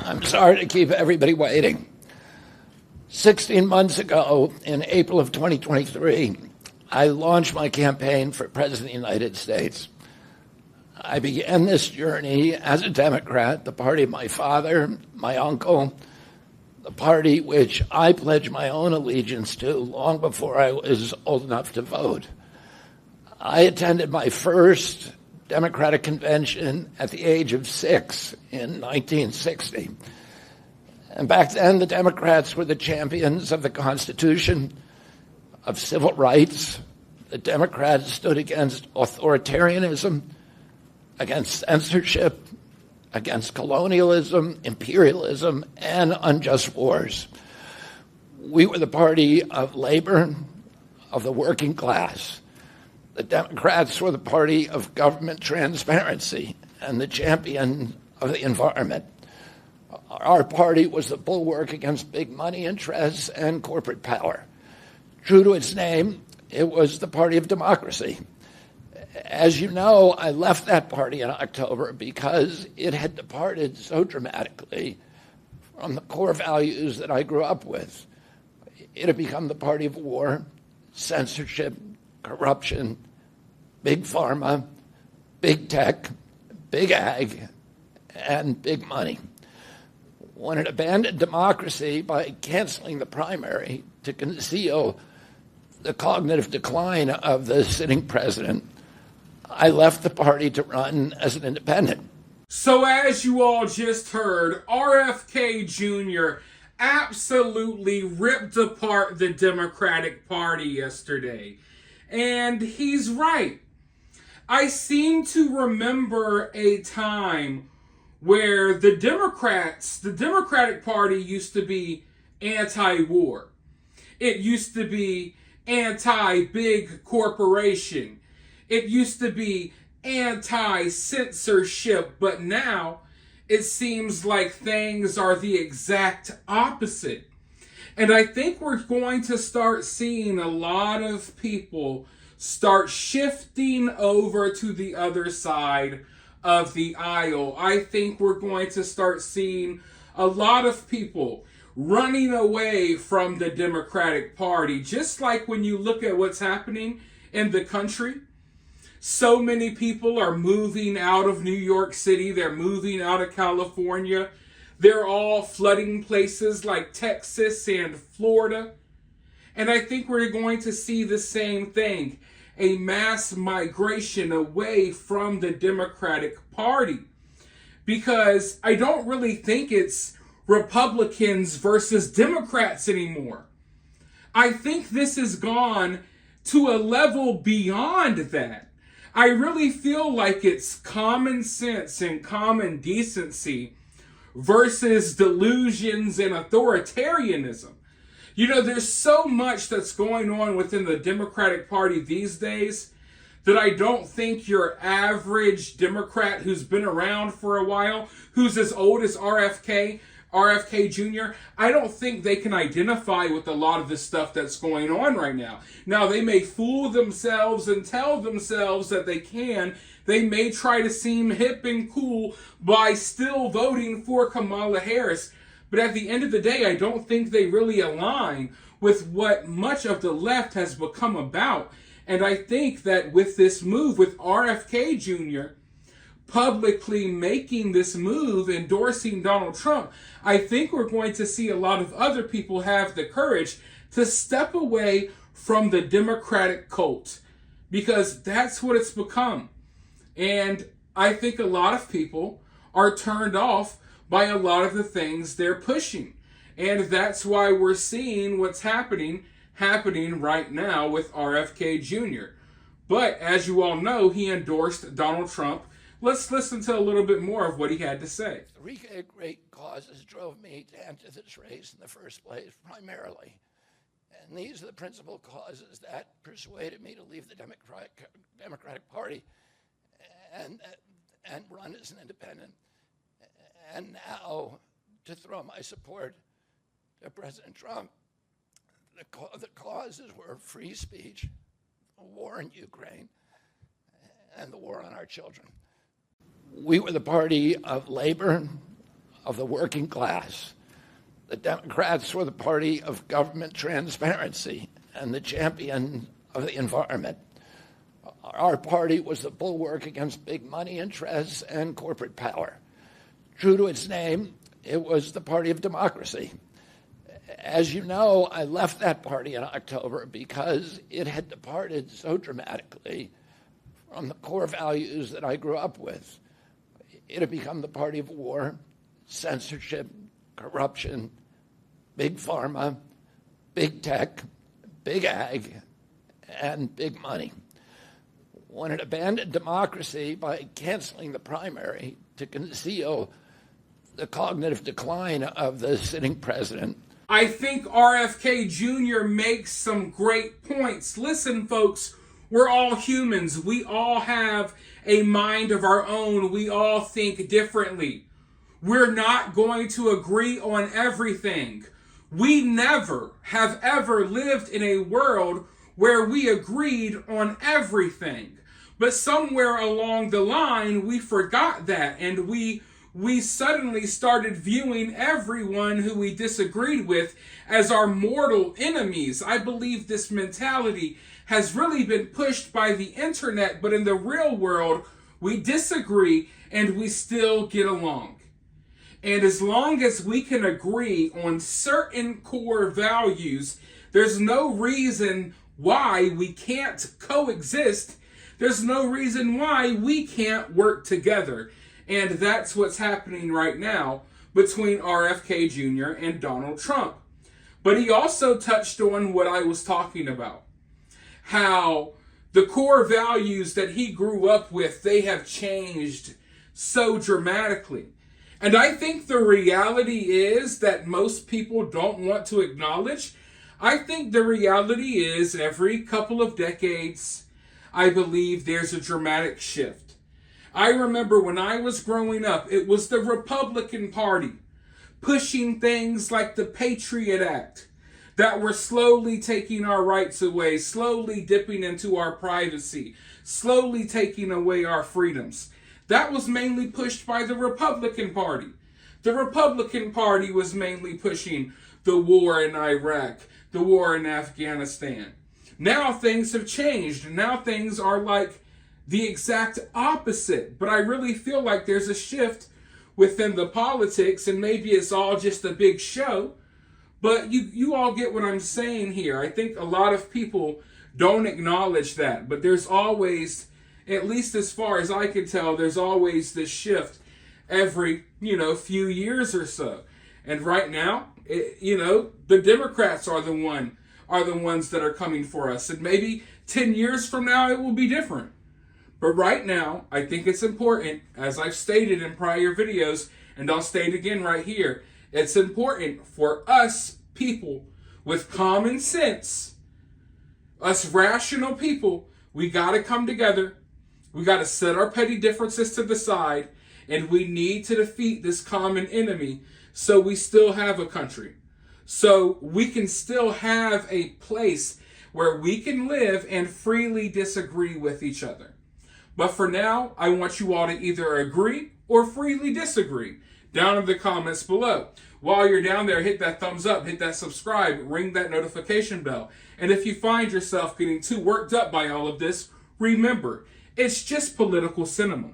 I'm sorry to keep everybody waiting. 16 months ago, in April of 2023, I launched my campaign for President of the United States. I began this journey as a Democrat, the party of my father, my uncle, the party which I pledged my own allegiance to long before I was old enough to vote. I attended my first Democratic convention at the age of 6 in 1960. And back then, the Democrats were the champions of the Constitution, of civil rights. The Democrats stood against authoritarianism, against censorship, against colonialism, imperialism, and unjust wars. We were the party of labor, of the working class. The Democrats were the party of government transparency and the champion of the environment. Our party was the bulwark against big money interests and corporate power. True to its name, it was the party of democracy. As you know, I left that party in October because it had departed so dramatically from the core values that I grew up with. It had become the party of war, censorship, corruption, big pharma, big tech, big ag, and big money. When it abandoned democracy by canceling the primary to conceal the cognitive decline of the sitting president, I left the party to run as an independent. So as you all just heard, RFK Jr. absolutely ripped apart the Democratic Party yesterday. And he's right. I seem to remember a time where the Democratic Party used to be anti-war. It used to be anti-big corporation. It used to be anti-censorship, but now it seems like things are the exact opposite. And I think we're going to start seeing a lot of people start shifting over to the other side of the aisle. I think we're going to start seeing a lot of people running away from the Democratic Party. Just like when you look at what's happening in the country, so many people are moving out of New York City. They're moving out of California. They're all flooding places like Texas and Florida. And I think we're going to see the same thing, a mass migration away from the Democratic Party. Because I don't really think it's Republicans versus Democrats anymore. I think this has gone to a level beyond that. I really feel like it's common sense and common decency versus delusions and authoritarianism. You know, there's so much that's going on within the Democratic Party these days that I don't think your average Democrat who's been around for a while, who's as old as RFK Jr., I don't think they can identify with a lot of the stuff that's going on right now. Now, they may fool themselves and tell themselves that they can. They may try to seem hip and cool by still voting for Kamala Harris. But at the end of the day, I don't think they really align with what much of the left has become about. And I think that with this move, with RFK Jr., publicly making this move, endorsing Donald Trump, I think we're going to see a lot of other people have the courage to step away from the Democratic cult, because that's what it's become. And I think a lot of people are turned off by a lot of the things they're pushing. And that's why we're seeing what's happening right now with RFK Jr. But as you all know, he endorsed Donald Trump. Let's listen to a little bit more of what he had to say. Three great causes drove me to enter this race in the first place, primarily. And these are the principal causes that persuaded me to leave the Democratic Party and run as an independent. And now to throw my support to President Trump. The causes were free speech, the war in Ukraine, and the war on our children. We were the party of labor, of the working class. The Democrats were the party of government transparency and the champion of the environment. Our party was the bulwark against big money interests and corporate power. True to its name, it was the party of democracy. As you know, I left that party in October because it had departed so dramatically from the core values that I grew up with. It had become the party of war, censorship, corruption, big pharma, big tech, big ag, and big money. When it abandoned democracy by canceling the primary to conceal the cognitive decline of the sitting president. I think RFK Jr. makes some great points. Listen, folks, we're all humans. We all have a mind of our own. We all think differently. We're not going to agree on everything. We never have ever lived in a world where we agreed on everything. But somewhere along the line, we forgot that, and we suddenly started viewing everyone who we disagreed with as our mortal enemies. I believe this mentality has really been pushed by the internet, but in the real world, we disagree and we still get along. And as long as we can agree on certain core values, there's no reason why we can't coexist. There's no reason why we can't work together. And that's what's happening right now between RFK Jr. and Donald Trump. But he also touched on what I was talking about. How the core values that he grew up with, they have changed so dramatically. And I think the reality is that most people don't want to acknowledge. I think the reality is every couple of decades, I believe there's a dramatic shift. I remember when I was growing up, it was the Republican Party pushing things like the Patriot Act that were slowly taking our rights away, slowly dipping into our privacy, slowly taking away our freedoms. That was mainly pushed by the Republican Party. The Republican Party was mainly pushing the war in Iraq, the war in Afghanistan. Now things have changed. Now things are like the exact opposite. But I really feel like there's a shift within the politics, and maybe it's all just a big show. But you all get what I'm saying here. I think a lot of people don't acknowledge that. But there's always, at least as far as I can tell, there's always this shift every, few years or so. And right now, the Democrats are the ones that are coming for us. And maybe 10 years from now, it will be different. But right now, I think it's important, as I've stated in prior videos, and I'll state again right here, it's important for us people with common sense, us rational people, we got to come together. We got to set our petty differences to the side, and we need to defeat this common enemy so we still have a country. So we can still have a place where we can live and freely disagree with each other. But for now, I want you all to either agree or freely disagree down in the comments below. While you're down there, hit that thumbs up, hit that subscribe, ring that notification bell. And if you find yourself getting too worked up by all of this, remember, it's just political cinema.